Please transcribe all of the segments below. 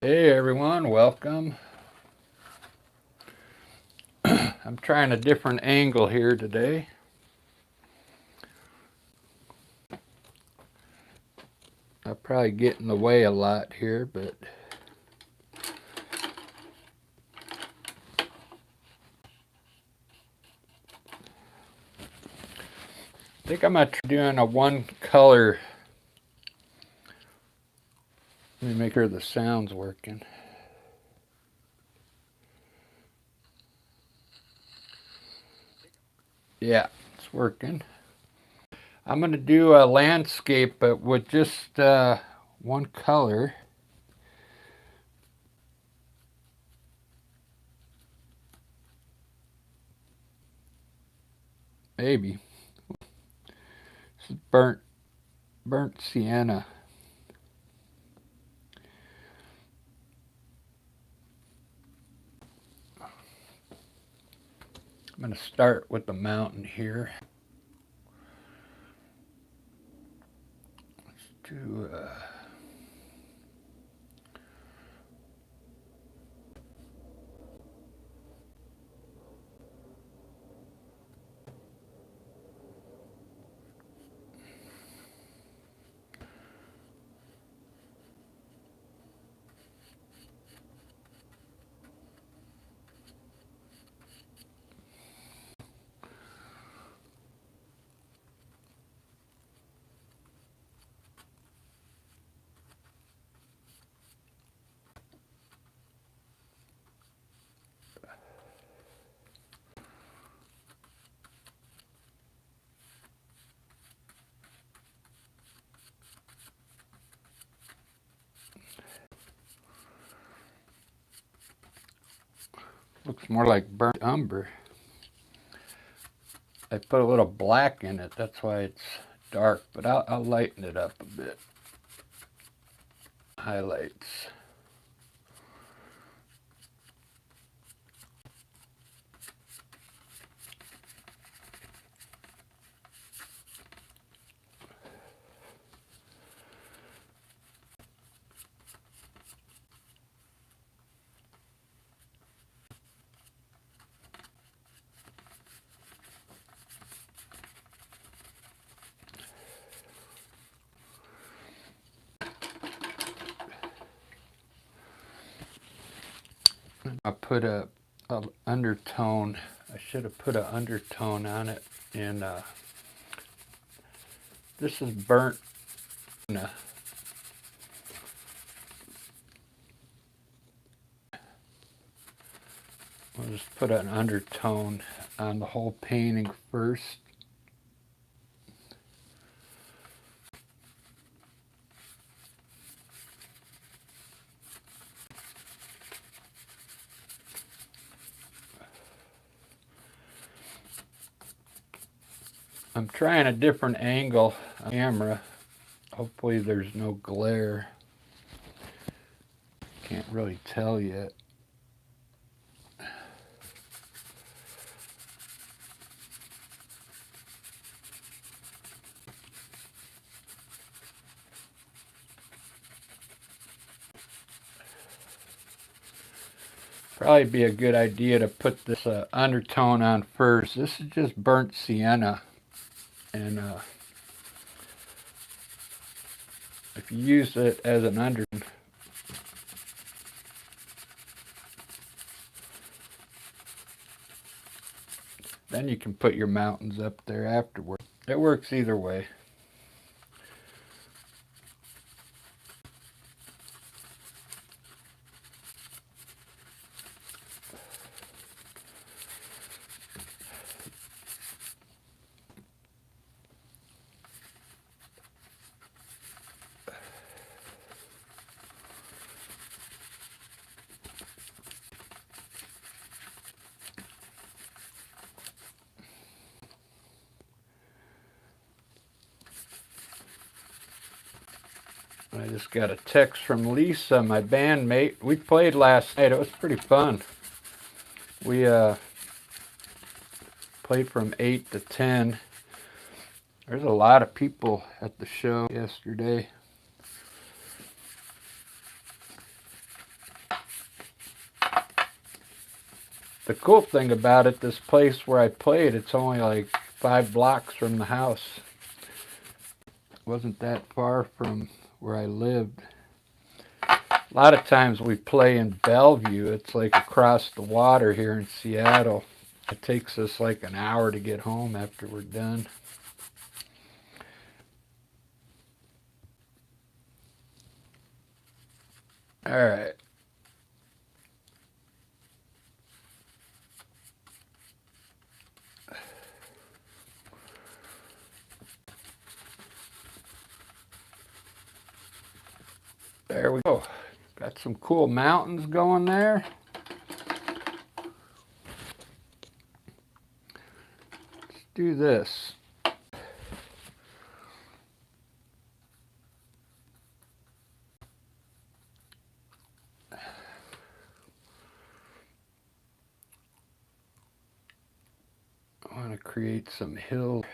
Hey everyone, welcome. I'm trying a different angle here today. I'll probably get in the way a lot here, but I think I'm going to try doing a one color. Let me make sure the sound's working. Yeah, it's working. I'm going to do a landscape, but with just one color. Maybe. This is burnt sienna. I'm going to start with the mountain here. Let's do looks more like burnt umber. I put a little black in it, that's why it's dark, but I'll lighten it up a bit. Highlights. I put a undertone. I should have put an undertone on it. And this is burnt. We'll just put an undertone on the whole painting first. I'm trying a different angle on camera. Hopefully there's no glare. Can't really tell yet. Probably be a good idea to put this undertone on first. This is just burnt sienna. And if you use it as an undertone, then you can put your mountains up there afterward. It works either way. I just got a text from Lisa, my bandmate. We played last night. It was pretty fun. We played from 8 to 10. There's a lot of people at the show yesterday. The cool thing about it, this place where I played, it's only like 5 blocks from the house. It wasn't that far from where I lived. A lot of times we play in Bellevue. It's like across the water here in Seattle. It takes us like an hour to get home after we're done. All right. There we go. Got some cool mountains going there. Let's do this. I want to create some hills.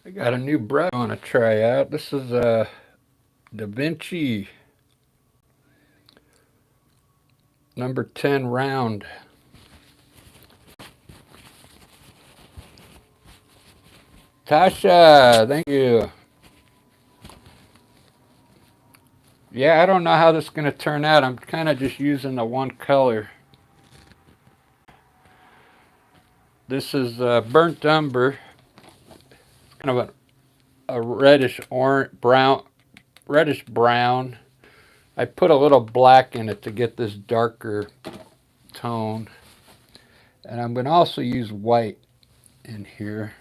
I got a new brush I want to try out. This is a Da Vinci number 10 round. Tasha, thank you. Yeah, I don't know how this is going to turn out. I'm kind of just using the one color. This is burnt umber. It's kind of a reddish orange, brown, reddish brown. I put a little black in it to get this darker tone. And I'm going to also use white in here.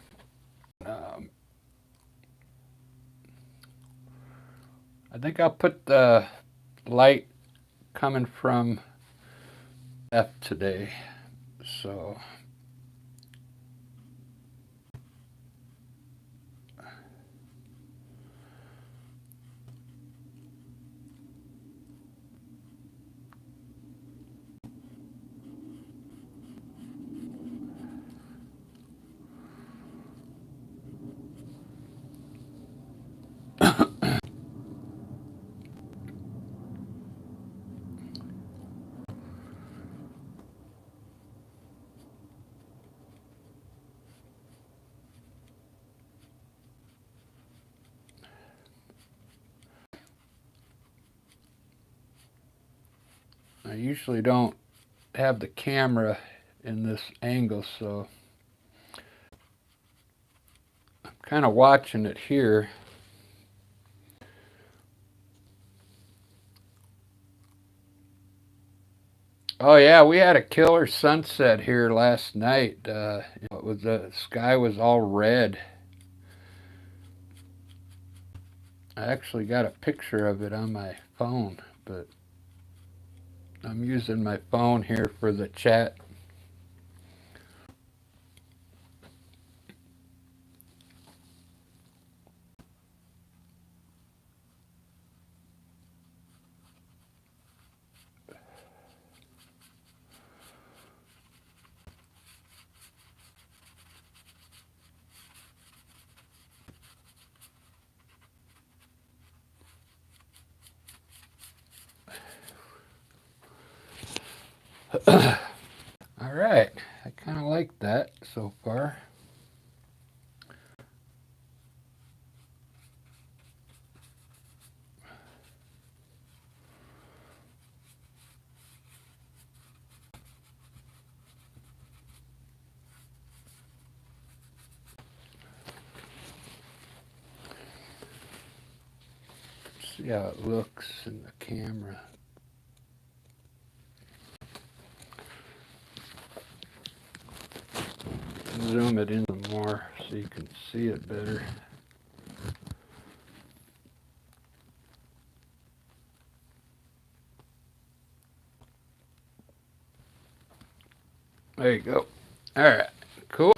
I think I'll put the light coming from F today. So I usually don't have the camera in this angle, so I'm kind of watching it here. Oh yeah, we had a killer sunset here last night. It was the sky was all red. I actually got a picture of it on my phone, but I'm using my phone here for the chat. All right, I kind of like that so far. See how it looks in the camera. Zoom it in some more so you can see it better. There you go. All right, cool.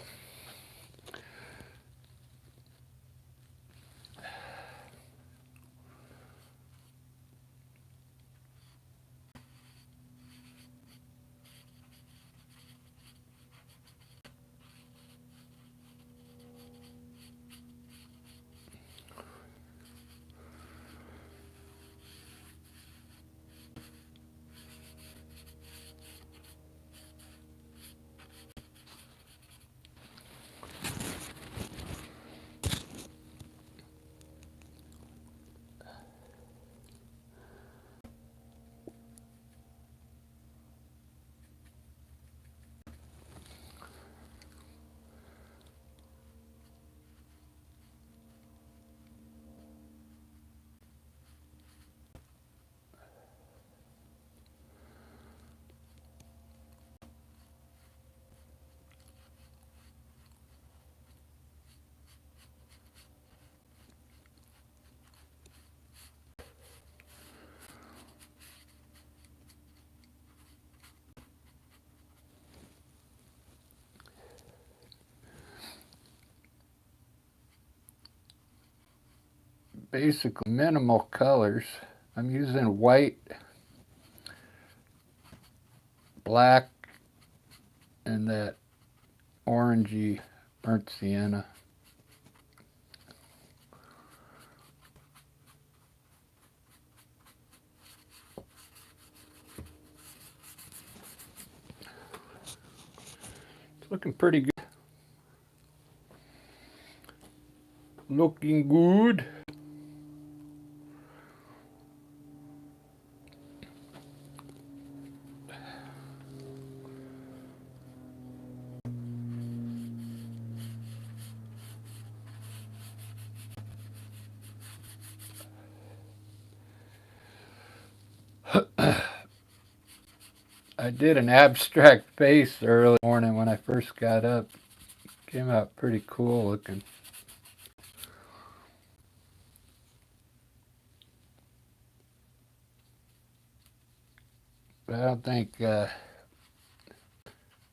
Basically minimal colors. I'm using white, black, and that orangey burnt sienna. It's looking pretty good. Looking good. I did an abstract face early morning when I first got up. Came out pretty cool looking. But I don't think,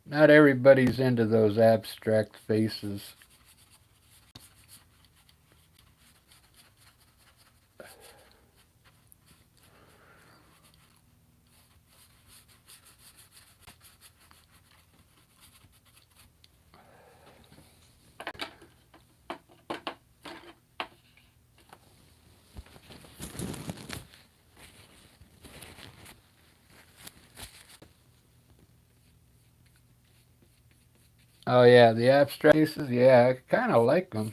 not everybody's into those abstract faces. Oh yeah, the abstract faces, yeah, I kind of like them.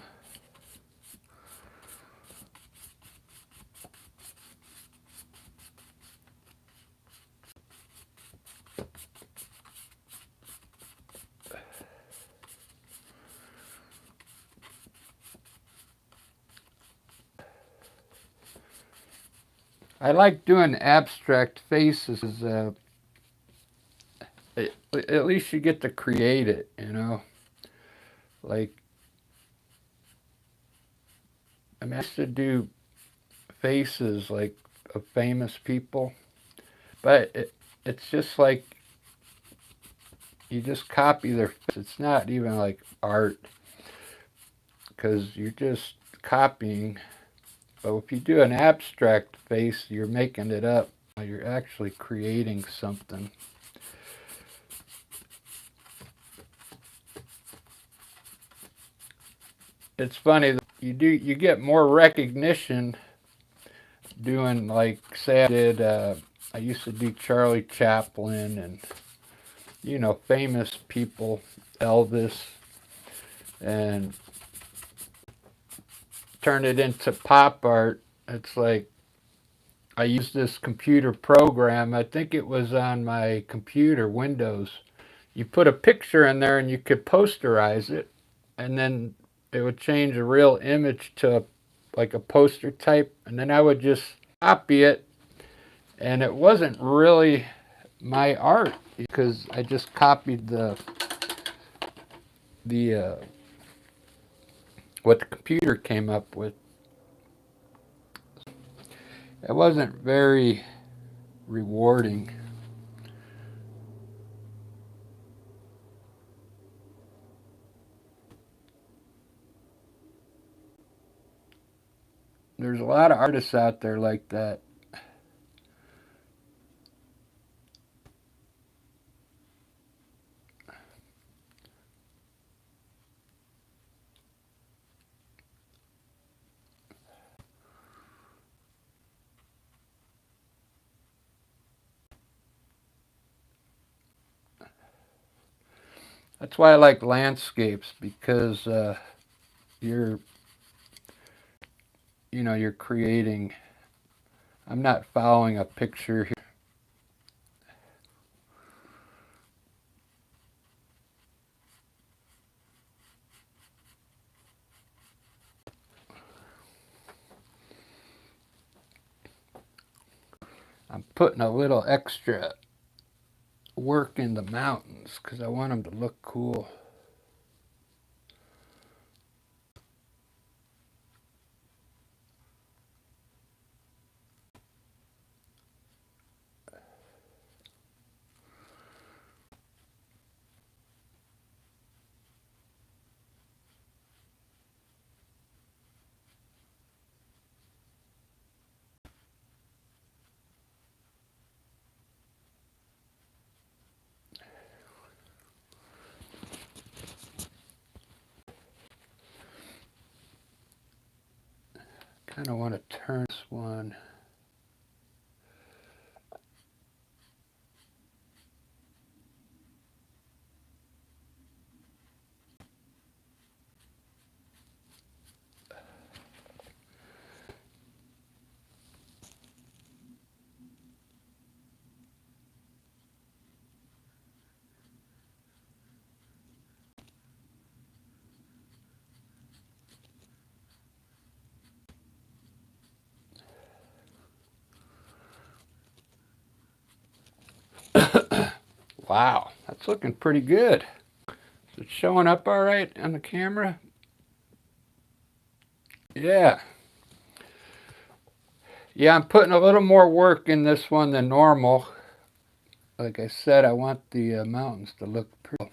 I like doing abstract faces. At least you get to create it, you know. Like, I mean, I used to do faces like of famous people, but it's just like you just copy their face. It's not even like art because you're just copying. But if you do an abstract face, you're making it up. You're actually creating something. It's funny, you get more recognition doing, like, say I used to do Charlie Chaplin and you know, famous people, Elvis, and turn it into pop art. It's like I used this computer program. I think it was on my computer, Windows. You put a picture in there and you could posterize it, and then it would change a real image to like a poster type, and then I would just copy it, and it wasn't really my art because I just copied the what the computer came up with. It wasn't very rewarding. There's a lot of artists out there like that. That's why I like landscapes, because you're, you know, you're creating. I'm not following a picture here. I'm putting a little extra work in the mountains because I want them to look cool. Kind of want to turn this one. Wow, that's looking pretty good. Is it showing up all right on the camera? Yeah. Yeah, I'm putting a little more work in this one than normal. Like I said, I want the mountains to look pretty.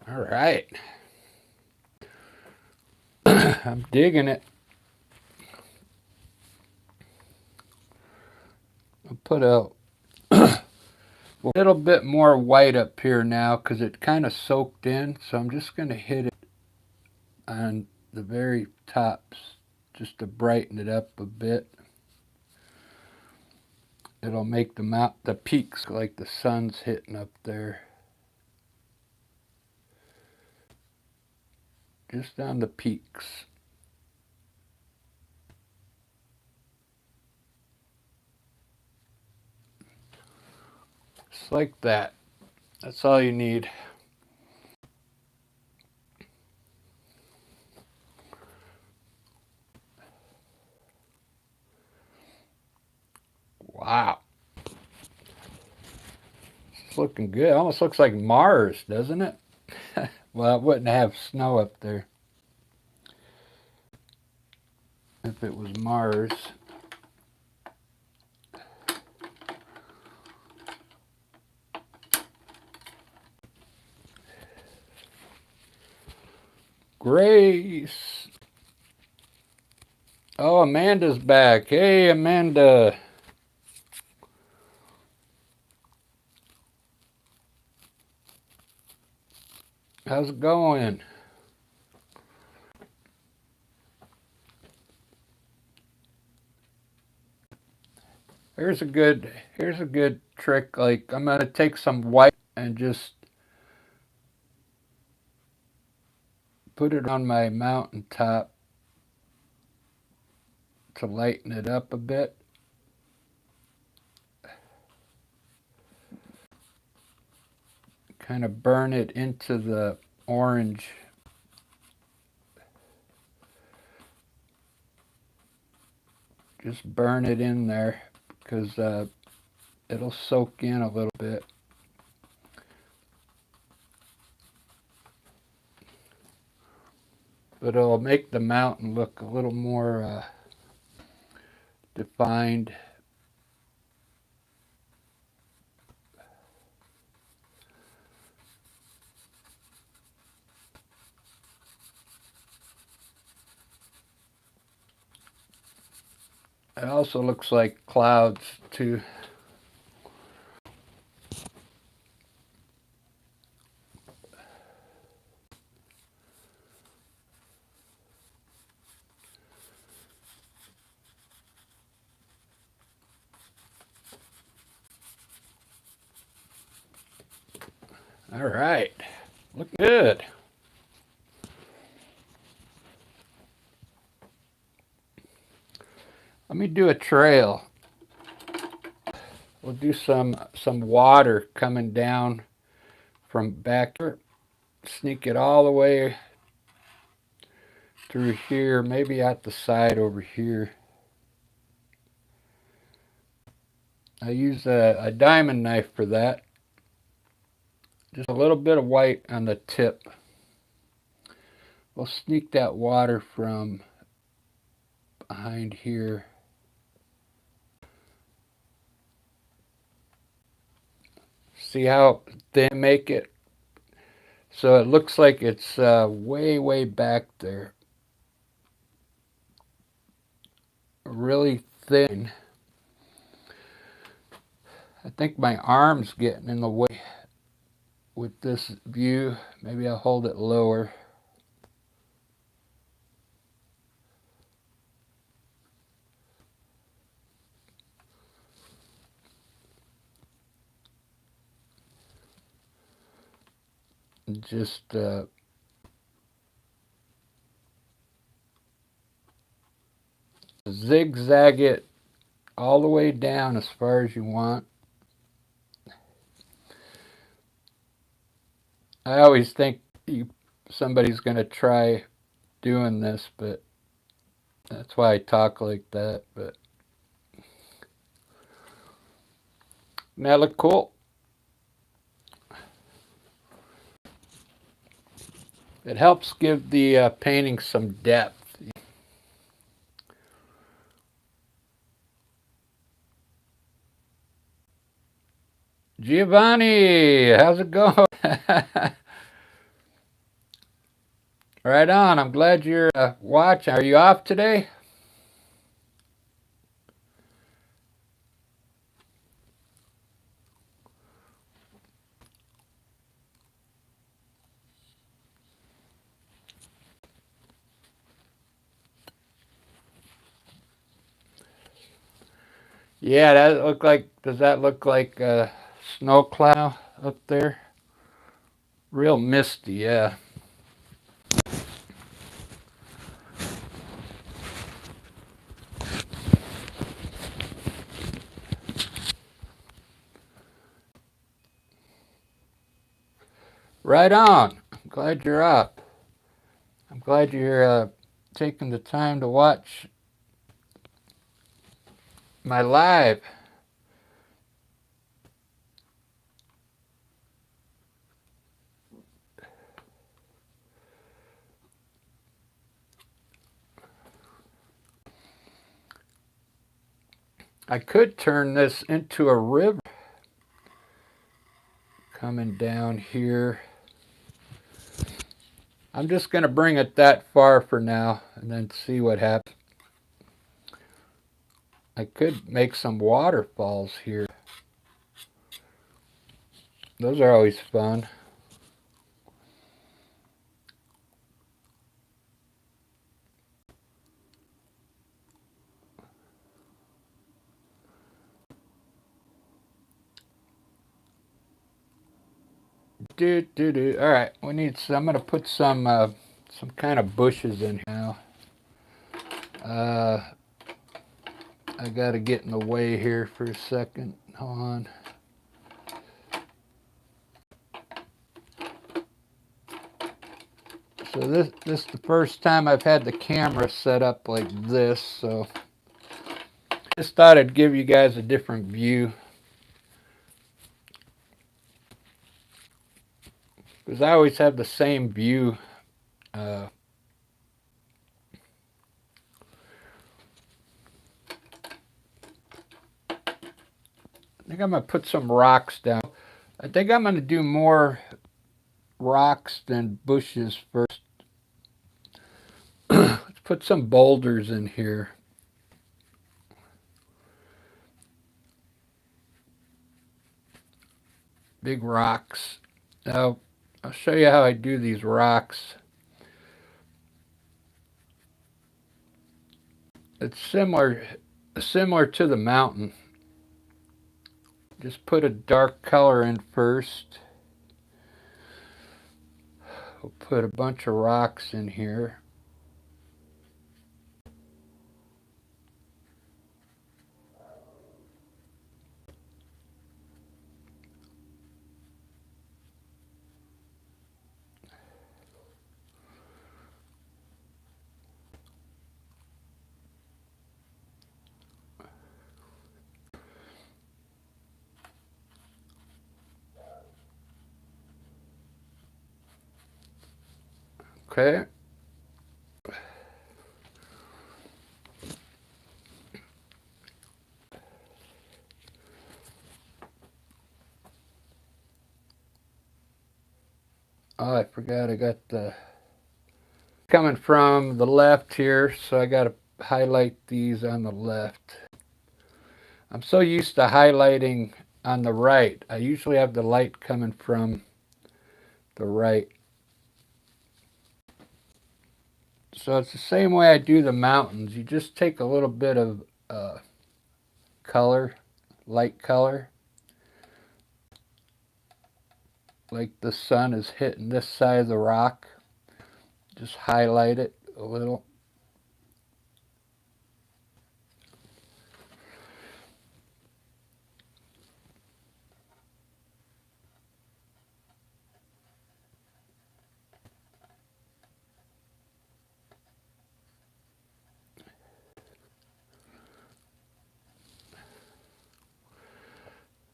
All right. I'm digging it. I'll put a little bit more white up here now because it kind of soaked in. So I'm just going to hit it on the very tops just to brighten it up a bit. It'll make the peaks like the sun's hitting up there. Just on the peaks. Just like that. That's all you need. Wow. It's looking good. Almost looks like Mars, doesn't it? Well, it wouldn't have snow up there if it was Mars. Grace. Oh, Amanda's back. Hey, Amanda. How's it going? Here's a good trick. Like, I'm gonna take some white and just put it on my mountaintop to lighten it up a bit. Kind of burn it into the orange. Just burn it in there because it'll soak in a little bit. But it'll make the mountain look a little more defined. It also looks like clouds too. All right, look good. Let me do a trail. We'll do some water coming down from back there. Sneak it all the way through here, maybe at the side over here. I use a diamond knife for that. Just a little bit of white on the tip. We'll sneak that water from behind here. See how they make it? So it looks like it's way back there. Really thin. I think my arm's getting in the way with this view. Maybe I'll hold it lower. Just zigzag it all the way down as far as you want. I always think somebody's going to try doing this, but that's why I talk like that. But that look cool. It helps give the painting some depth. Giovanni, how's it going? Right on. I'm glad you're watching. Are you off today? Yeah, does that look like a snow cloud up there? Real misty, yeah. Right on. I'm glad you're up. I'm glad you're taking the time to watch my live. I could turn this into a river coming down here. I'm just going to bring it that far for now and then see what happens. I could make some waterfalls here. Those are always fun. All right, we need some. I'm gonna put some kind of bushes in here now. I gotta get in the way here for a second. Hold on. So this is the first time I've had the camera set up like this, so just thought I'd give you guys a different view. Because I always have the same view. I think I'm going to put some rocks down. I think I'm going to do more rocks than bushes first. Let's put some boulders in here. Big rocks. Now, I'll show you how I do these rocks. It's similar to the mountain. Just put a dark color in first. We'll put a bunch of rocks in here. Okay. Oh, I forgot I got the coming from the left here, so I got to highlight these on the left. I'm so used to highlighting on the right. I usually have the light coming from the right. So it's the same way I do the mountains. You just take a little bit of color, light color, like the sun is hitting this side of the rock. Just highlight it a little.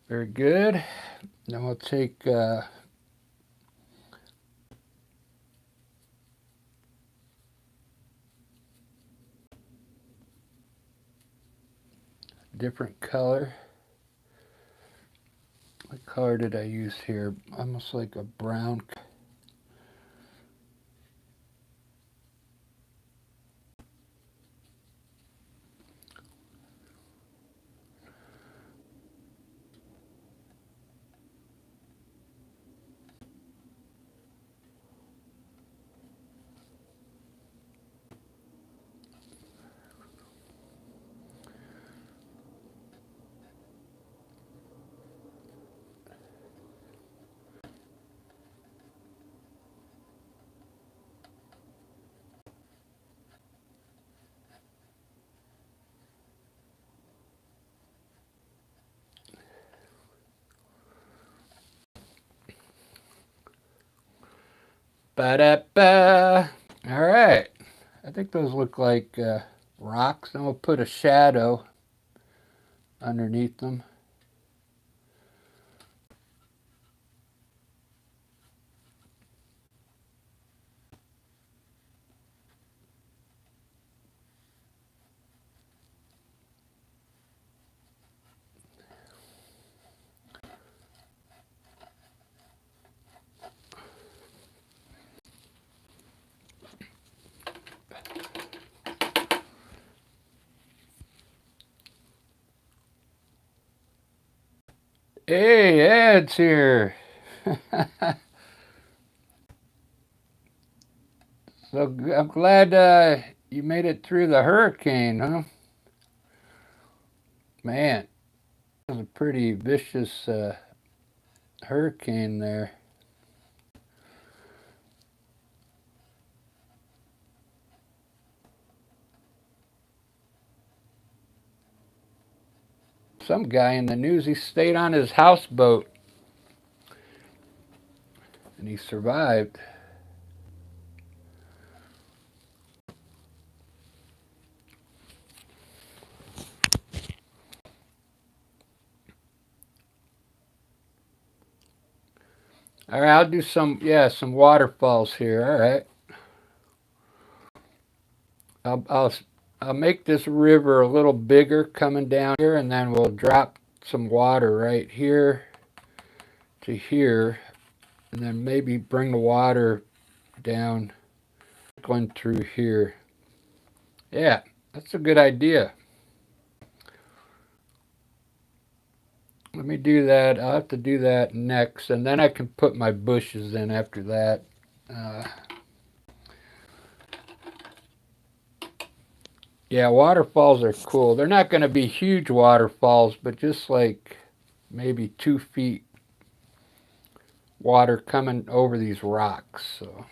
Very good. Then we'll take different color. What color did I use here? Almost like a brown. Ba-da-ba. All right. I think those look like rocks. Then we'll put a shadow underneath them. Hey, Ed's here. So I'm glad you made it through the hurricane, huh? Man, it was a pretty vicious hurricane there. Some guy in the news, he stayed on his houseboat and he survived. All right, I'll do some waterfalls here. All right, I'll I'll I'll make this river a little bigger coming down here, and then we'll drop some water right here to here, and then maybe bring the water down, going through here. Yeah, that's a good idea. Let me do that. I'll have to do that next, and then I can put my bushes in after that. Uh, yeah, waterfalls are cool. They're not going to be huge waterfalls, but just like maybe 2 feet water coming over these rocks. So.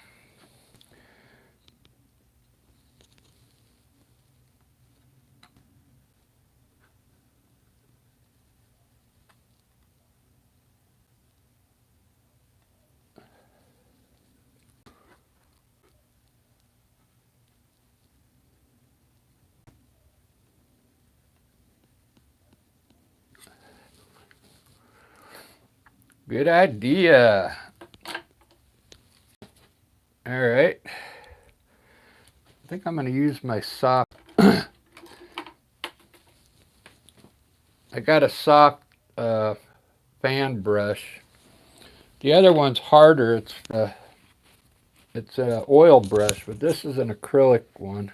Good idea. All right. I think I'm going to use my soft. I got a soft fan brush. The other one's harder. It's an oil brush, but this is an acrylic one.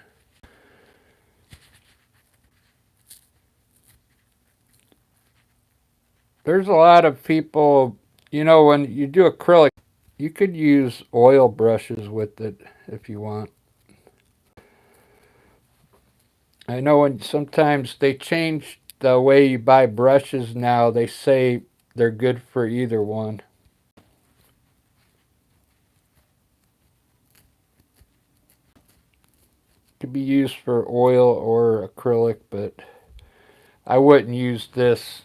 There's a lot of people, when you do acrylic, you could use oil brushes with it if you want. I know when sometimes they change the way you buy brushes now, they say they're good for either one. Could be used for oil or acrylic, but I wouldn't use this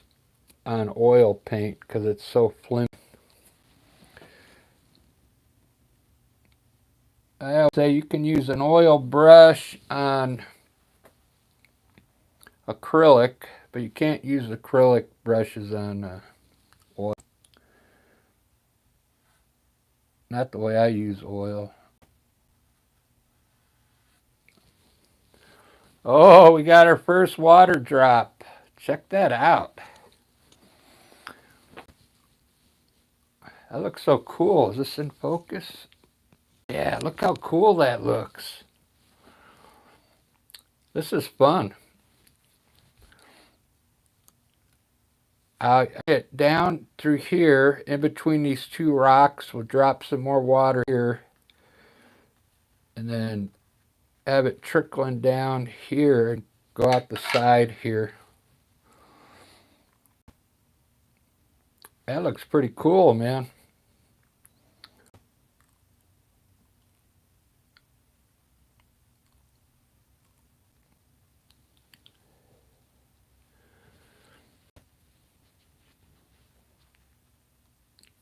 on oil paint because it's so flimsy. I would say you can use an oil brush on acrylic, but you can't use acrylic brushes on oil. Not the way I use oil. Oh, we got our first water drop. Check that out. That looks so cool. Is this in focus? Yeah, look how cool that looks. This is fun. I'll get down through here in between these two rocks. We'll drop some more water here and then have it trickling down here and go out the side here. That looks pretty cool, man.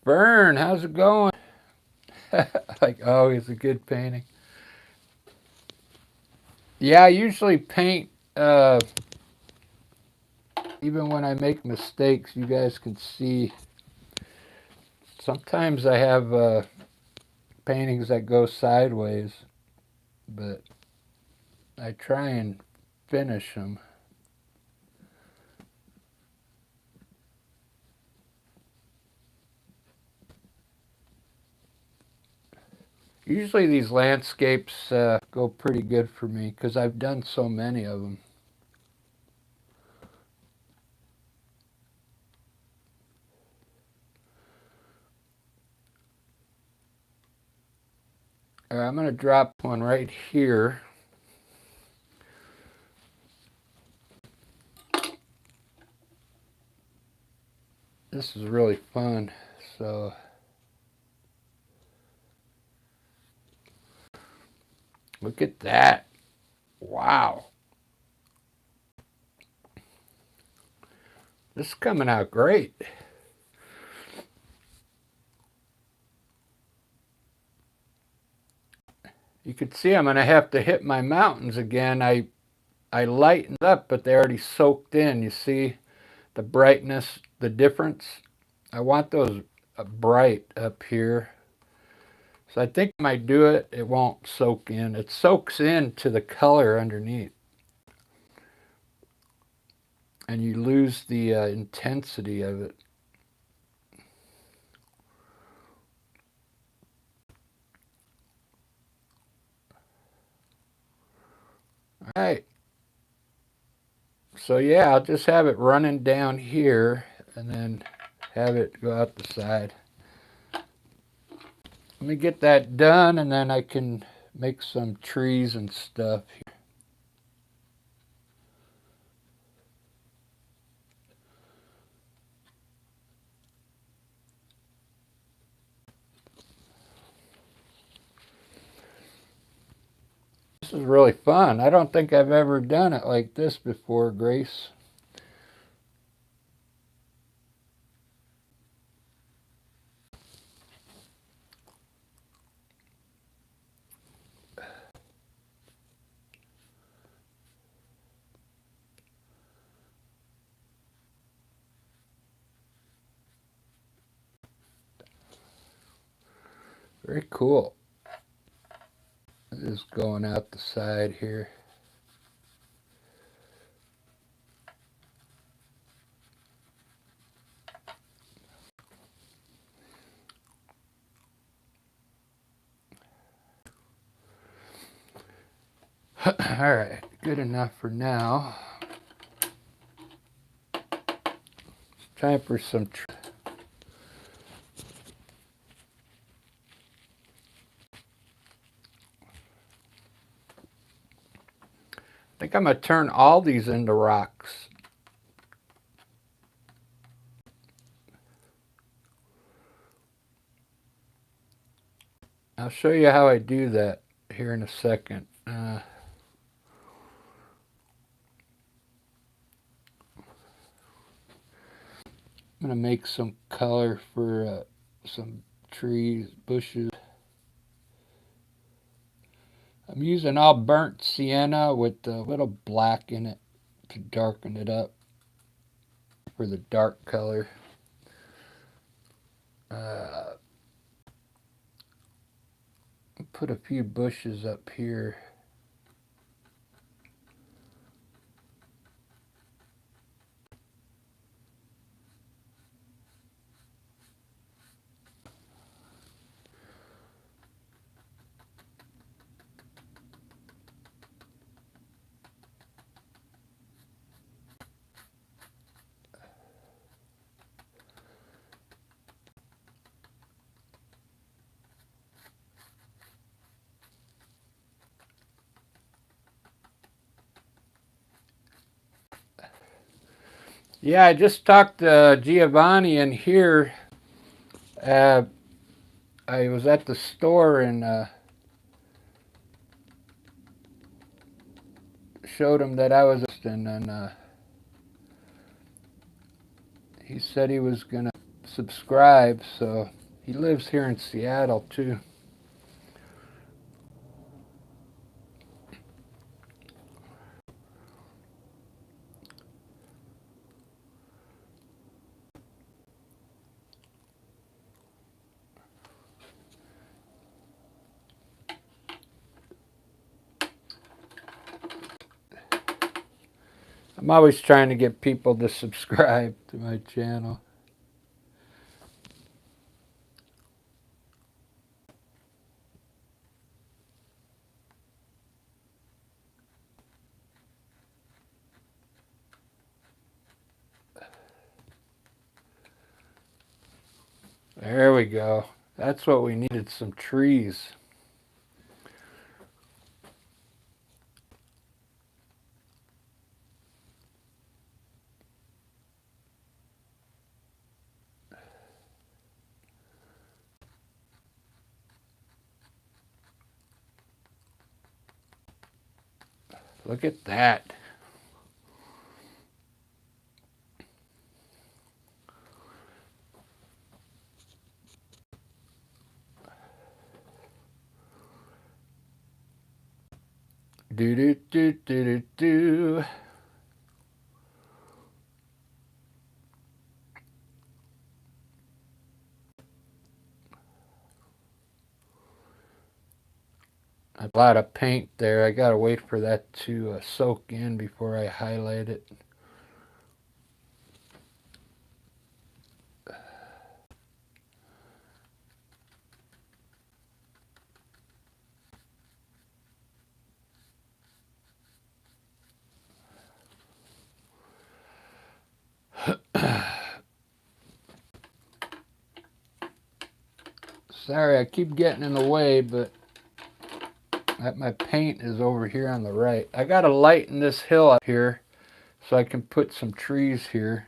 Vern, how's it going? Like, oh, it's a good painting. Yeah, I usually paint, even when I make mistakes, you guys can see. Sometimes I have paintings that go sideways, but I try and finish them. Usually these landscapes go pretty good for me because I've done so many of them. I'm going to drop one right here. This is really fun. So look at that. Wow. This is coming out great. You can see I'm going to have to hit my mountains again. I lightened up, but they already soaked in. You see the brightness, the difference? I want those bright up here. So I think I might do it. It won't soak in. It soaks into the color underneath. And you lose the intensity of it. All right. So yeah, I'll just have it running down here and then have it go out the side. Let me get that done and then I can make some trees and stuff here. This is really fun. I don't think I've ever done it like this before, Grace. Very cool. This is going out the side here. All right, good enough for now. It's time for some I think I'm going to turn all these into rocks. I'll show you how I do that here in a second. I'm going to make some color for some trees, bushes. I'm using all burnt sienna with a little black in it to darken it up for the dark color. Put a few bushes up here. Yeah, I just talked to Giovanni in here. I was at the store and showed him that I was and he said he was gonna subscribe. So he lives here in Seattle too. I'm always trying to get people to subscribe to my channel. There we go. That's what we needed, some trees. Look at that. Do do do do do do. A lot of paint there. I gotta wait for that to soak in before I highlight it. Sorry, I keep getting in the way, but my paint is over here on the right. I gotta lighten this hill up here so I can put some trees here.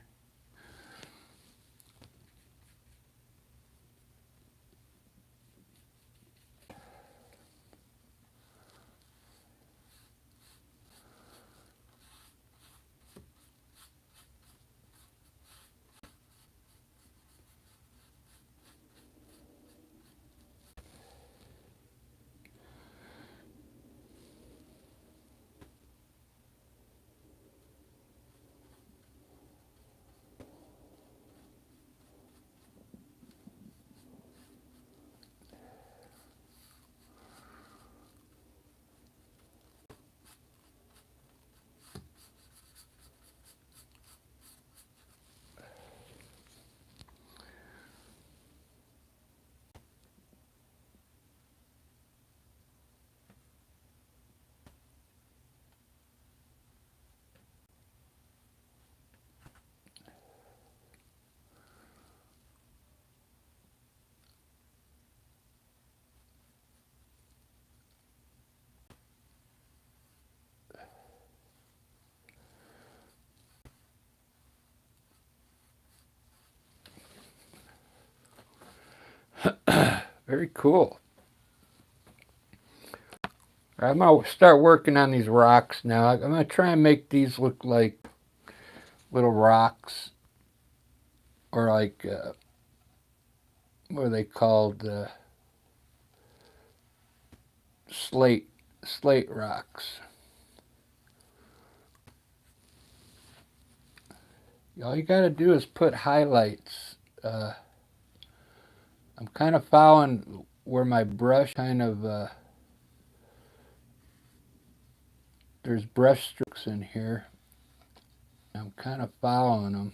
Very cool. I'm going to start working on these rocks now. I'm going to try and make these look like little rocks, or like, what are they called? Slate rocks. All you got to do is put highlights. I'm kind of following where my brush kind of, there's brush strokes in here. I'm kind of following them.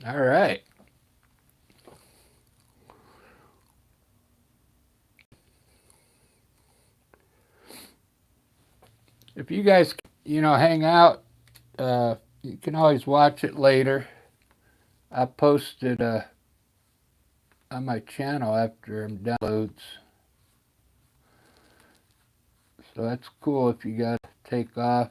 All right. If you guys, hang out, you can always watch it later. I posted on my channel after I'm downloads. So that's cool if you got to take off.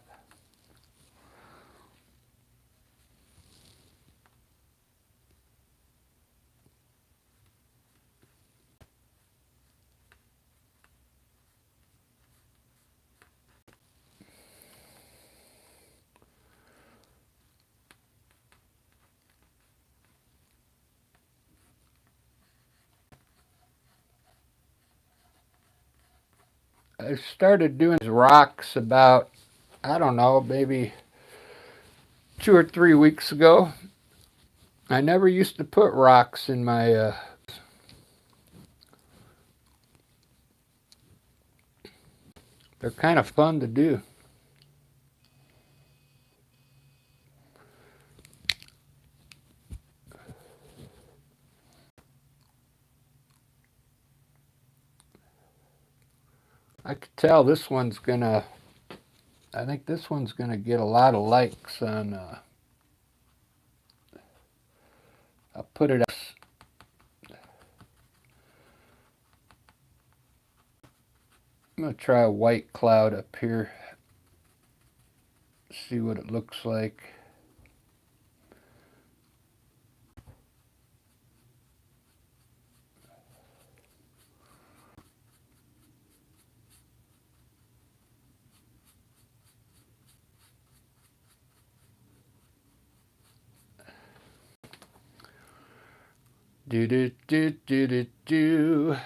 I started doing rocks about, I don't know, maybe 2 or 3 weeks ago. I never used to put rocks in my they're kind of fun to do. I could tell this one's gonna, I think this one's gonna get a lot of likes on, I'll put it up. I'm gonna try a white cloud up here, see what it looks like. Do do do do do do.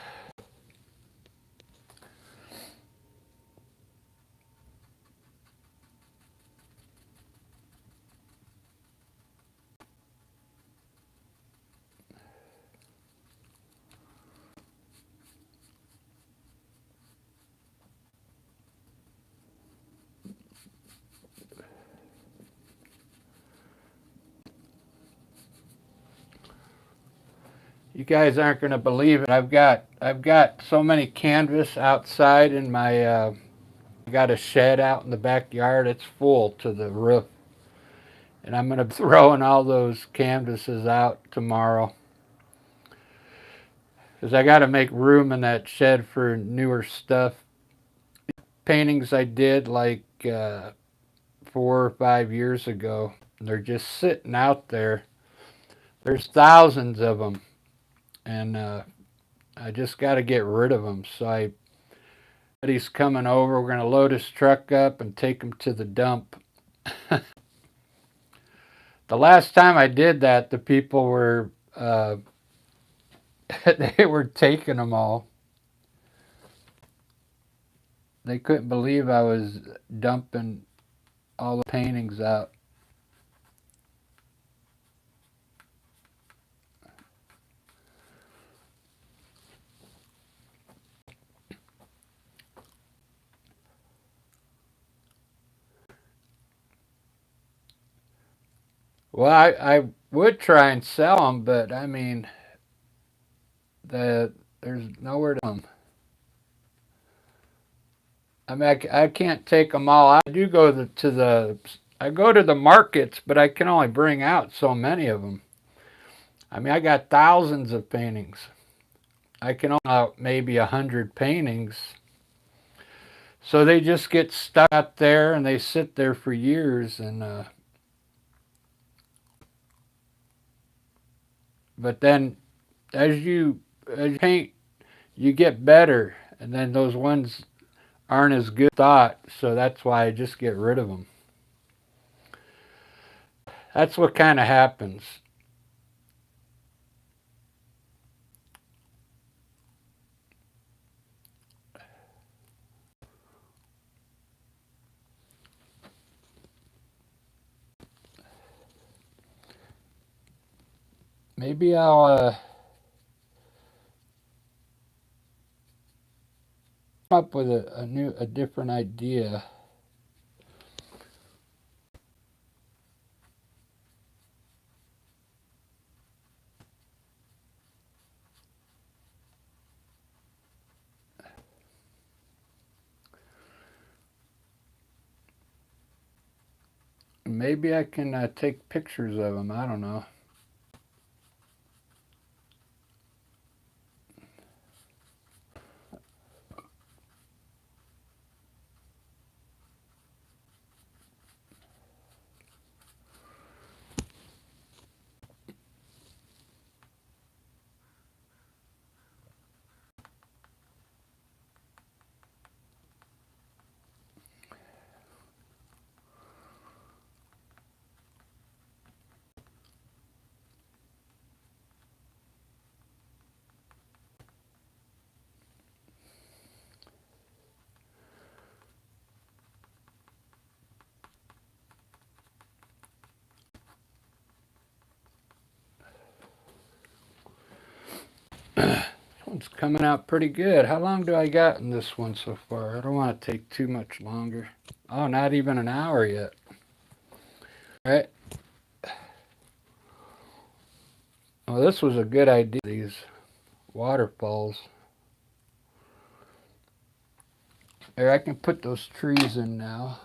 You guys aren't gonna believe it. I've got so many canvas outside in my I got a shed out in the backyard. It's full to the roof. And I'm gonna be throwing all those canvases out tomorrow. Because I gotta make room in that shed for newer stuff. Paintings I did like 4 or 5 years ago. They're just sitting out there. There's thousands of them. And I just gotta get rid of them. So he's coming over. We're gonna load his truck up and take him to the dump. The last time I did that, the people were they were taking them all. They couldn't believe I was dumping all the paintings out. Well, I would try and sell them, but I mean, there's nowhere to them. I mean, I can't take them all out. I do go I go to the markets, but I can only bring out so many of them. I mean, I got thousands of paintings. I can only out maybe 100 paintings. So they just get stuck out there and they sit there for years. And but then as you paint, you get better, and then those ones aren't as good thought. So that's why I just get rid of them. That's what kind of happens. Maybe I'll come up with a different idea. Maybe I can take pictures of them. I don't know. This one's coming out pretty good. How long do I got in this one so far? I don't want to take too much longer. Oh, not even an hour yet. All right. Well, this was a good idea, these waterfalls. There, I can put those trees in now.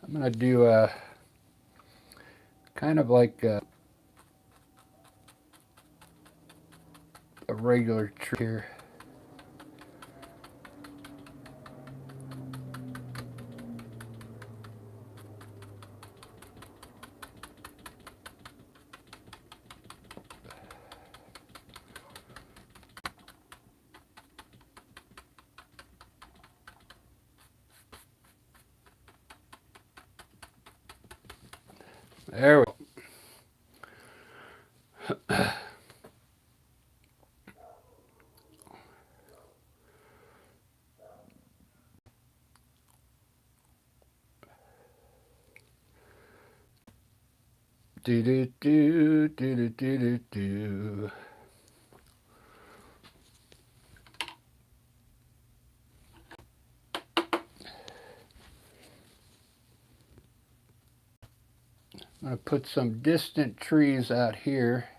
I'm going to do a kind of like a regular tree here. There we go. Do do do do do do do do. I'm going to put some distant trees out here.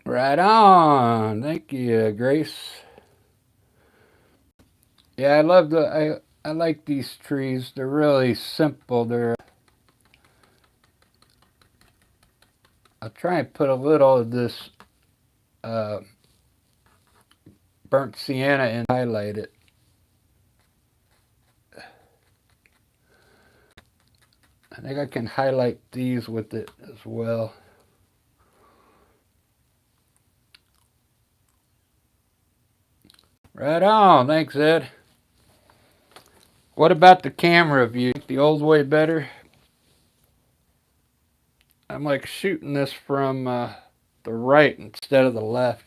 Right on. Thank you, Grace. Yeah, I love I like these trees. They're really simple. I'll try and put a little of this uh, burnt sienna and highlight it. I think I can highlight these with it as well. Right on. Thanks, Ed. What about the camera view? The old way better? I'm like shooting this from the right instead of the left.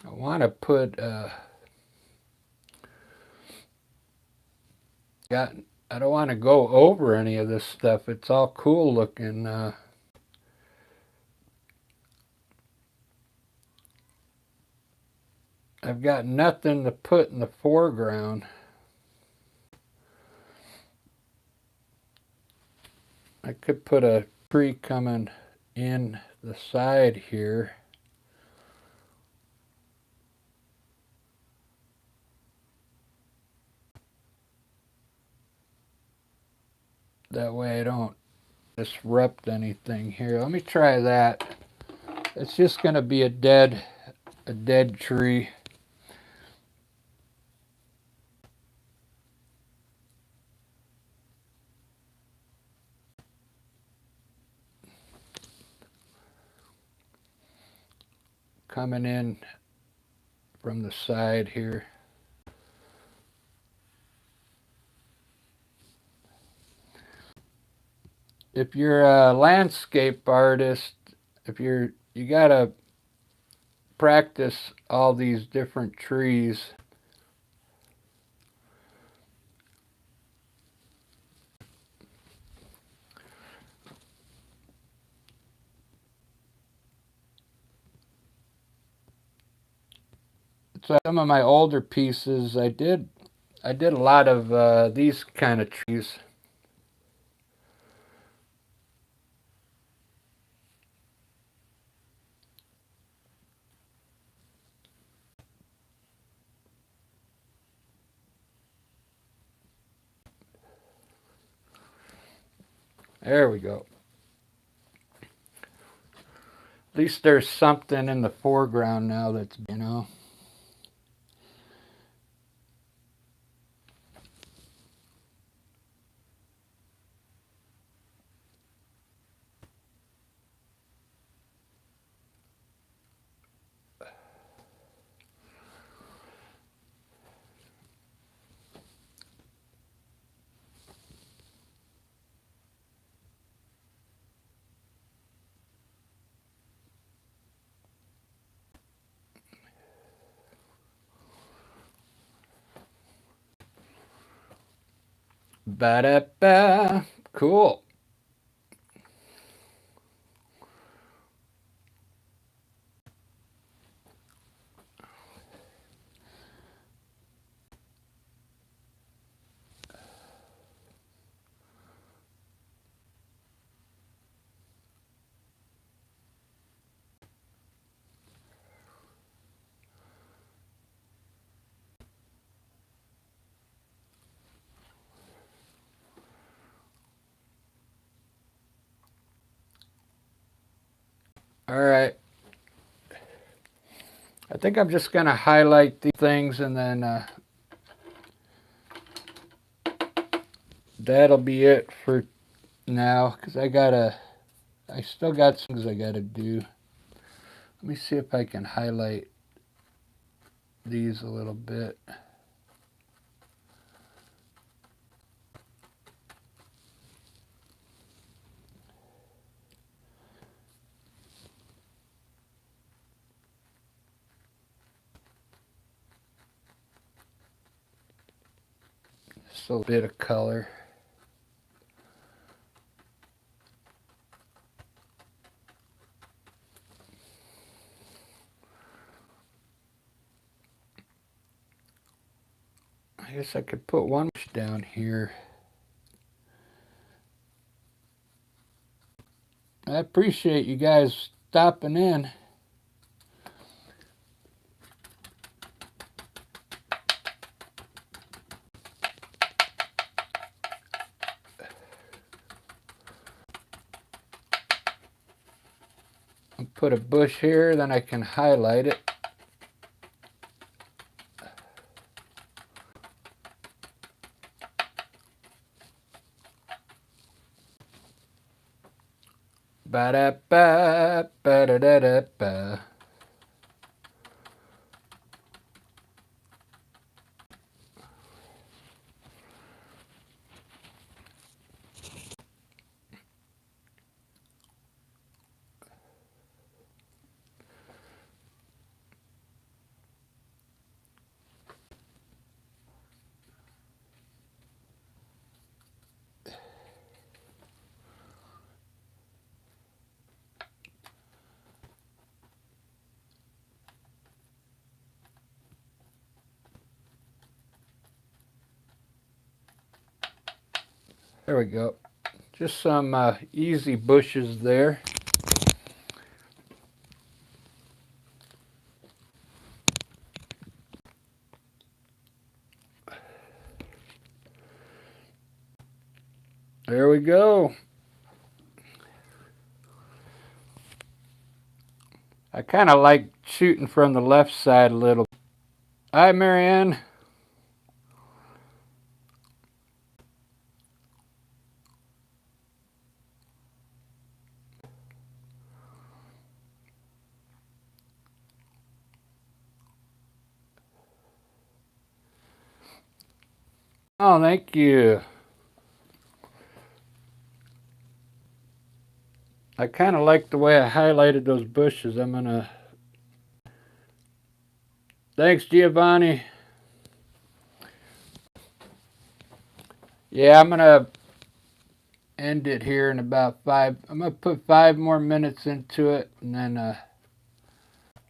I want to put I don't want to go over any of this stuff. It's all cool looking. I've got nothing to put in the foreground. I could put a tree coming in the side here. That way I don't disrupt anything here. Let me try that. It's just going to be a dead tree. Coming in from the side here. If you're a landscape artist if you gotta practice all these different trees. So some of my older pieces, I did a lot of these kind of trees. There we go. At least there's something in the foreground now that's, you know. Ba-da-ba. Cool. All right. I think I'm just going to highlight these things, and then that'll be it for now, because I still got some things I got to do. Let me see if I can highlight these a little bit. Just a bit of color. I guess I could put one down here. I appreciate you guys stopping in. I'll put a bush here, then I can highlight it. Ba-da-ba, ba-da-da-da-ba. There we go. Just some easy bushes there. There we go. I kind of like shooting from the left side a little. Hi, Marianne. Oh, thank you. I kind of like the way I highlighted those bushes. I'm gonna... Thanks, Giovanni. Yeah, I'm gonna end it here in about 5. I'm gonna put 5 more minutes into it, and then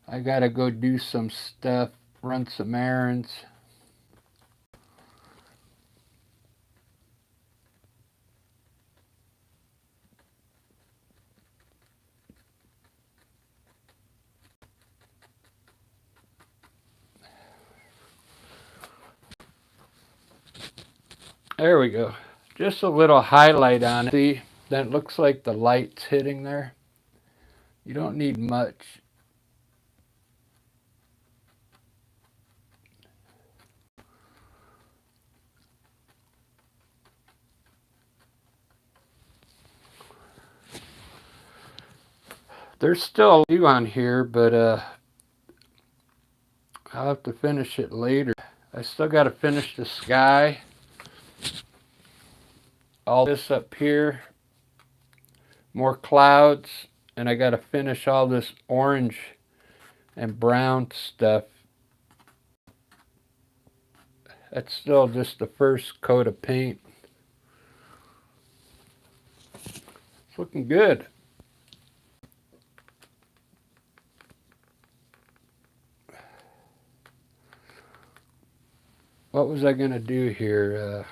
I gotta go do some stuff, run some errands. There we go. Just a little highlight on it. See, that looks like the light's hitting there. You don't need much. There's still a few on here, but I'll have to finish it later. I still got to finish the sky. All this up here. More clouds. And I got to finish all this orange and brown stuff. That's still just the first coat of paint. It's looking good. What was I going to do here?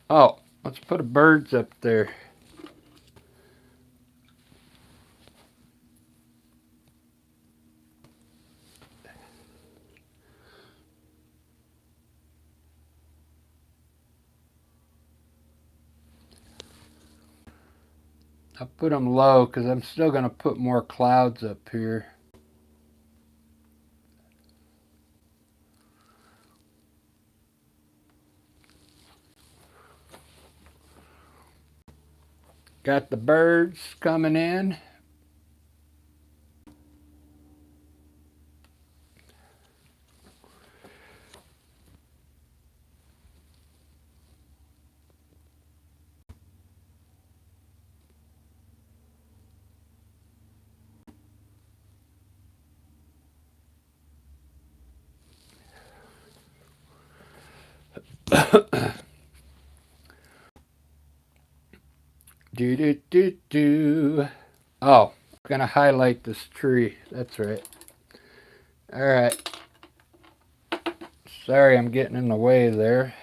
Oh, let's put a birds up there. I'll put them low because I'm still going to put more clouds up here. Got the birds coming in. Do do do do. Oh, I'm gonna highlight this tree. That's right. All right. Sorry, I'm getting in the way there.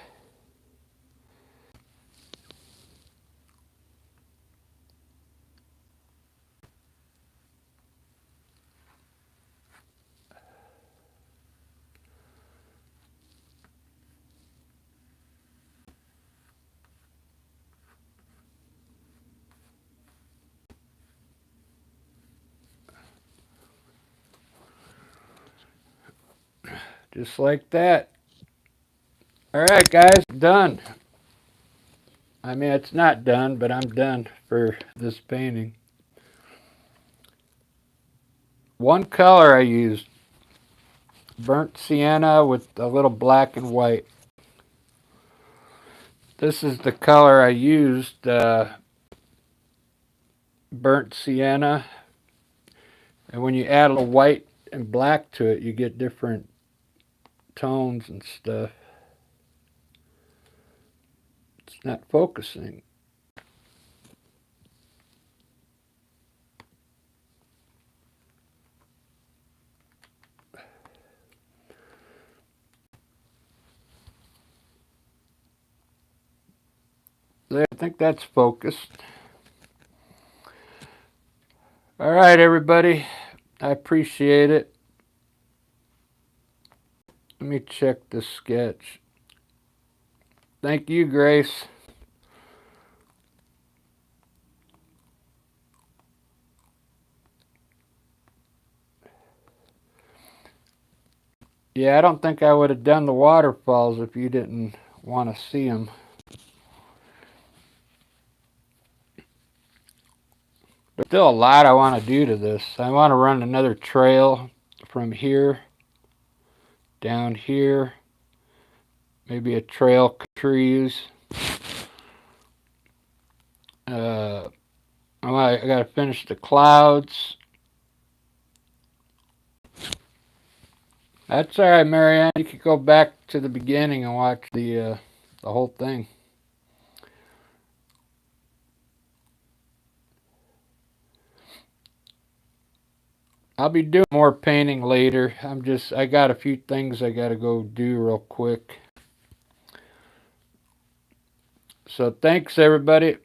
Just like that. All right, guys, done. I mean, it's not done, but I'm done for this painting. One color I used, burnt sienna with a little black and white. This is the color I used, burnt sienna. And when you add a little white and black to it, you get different tones and stuff. It's not focusing. There, I think that's focused. All right, everybody. I appreciate it. Let me check the sketch. Thank you, Grace. Yeah, I don't think I would have done the waterfalls if you didn't want to see them. There's still a lot I want to do to this. I want to run another trail from here down here. Maybe a trail trees. I got to finish the clouds. That's all right, Marianne. You could go back to the beginning and watch the whole thing. I'll be doing more painting later. I got a few things I got to go do real quick. So thanks, everybody.